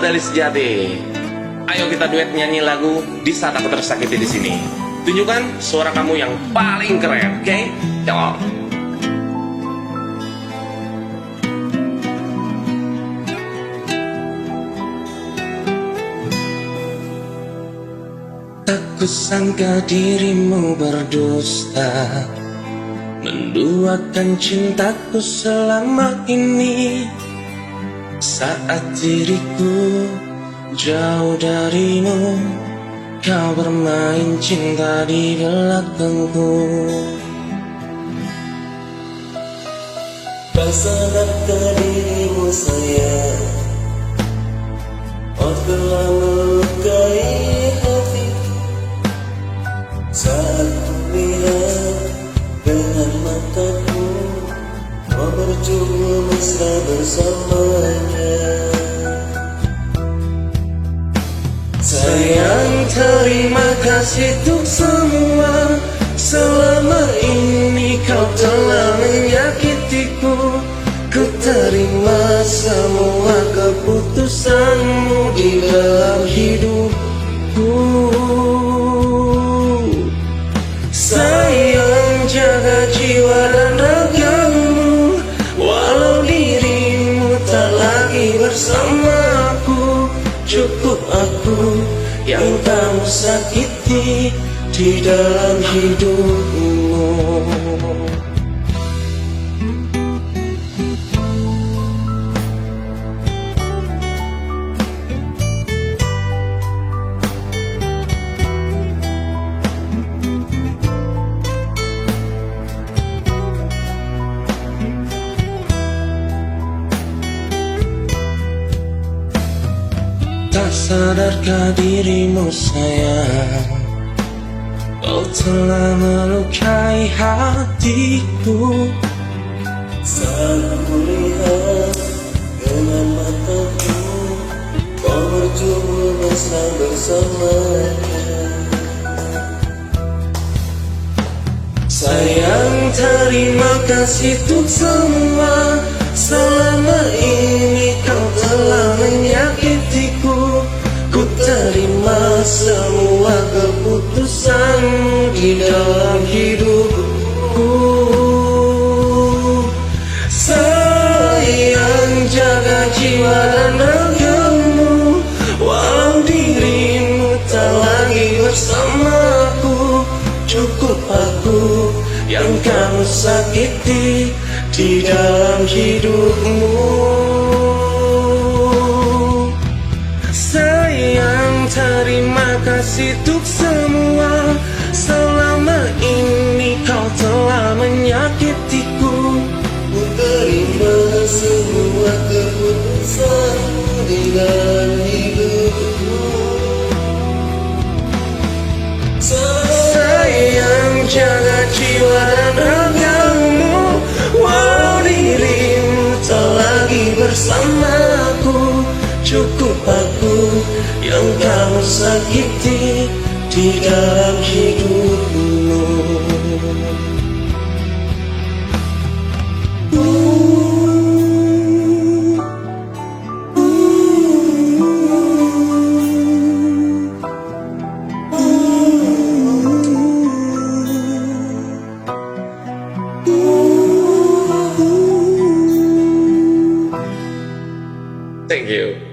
medali sejati. Ayo kita duet nyanyi lagu Di Saat Aku Tersakiti di sini. Tunjukkan suara kamu yang paling keren, oke? Come on. Tak kusangka dirimu berdusta, menduakan cintaku selama ini. Saat diriku jauh darimu, kau bermain cinta di belakangku. Tak sadarkah dirimu sayang, oh telah melukai hati. Saat ku lihat dengan mataku, kau berjuang mesra bersamanya. Sayang, terima kasih untuk semua. Selama ini kau telah menyakitiku. Ku terima semua keputusanmu di dalam hidupku. Sayang, jaga jiwa dan ragamu, walau dirimu tak lagi bersamaku. Cukup aku yang kamu sakiti di dalam hidupmu. Tak sadarkah dirimu sayang, kau telah melukai hatiku. Saat ku lihat dengan mataku, kau berjuang mesra bersamanya. Sayang, terima kasih untuk semua. Selama ini kau telah menyakitiku. Ku terima semua keputusanmu di dalam hidupku. Sayang, jaga jiwa dan ragamu, walau dirimu tak lagi bersamaku. Cukup aku yang kamu sakiti di dalam hidupmu. Sayang, terima kasih untuk semua. Selama ini kau telah menyakitiku. Ku terima semua keputusanmu di dalam hidupku. Sayang, jaga jiwa dan ragamu, walau dirimu tak lagi bersamaku. Cukup aku yang kamu sakiti di dalam hidupmu. Thank you.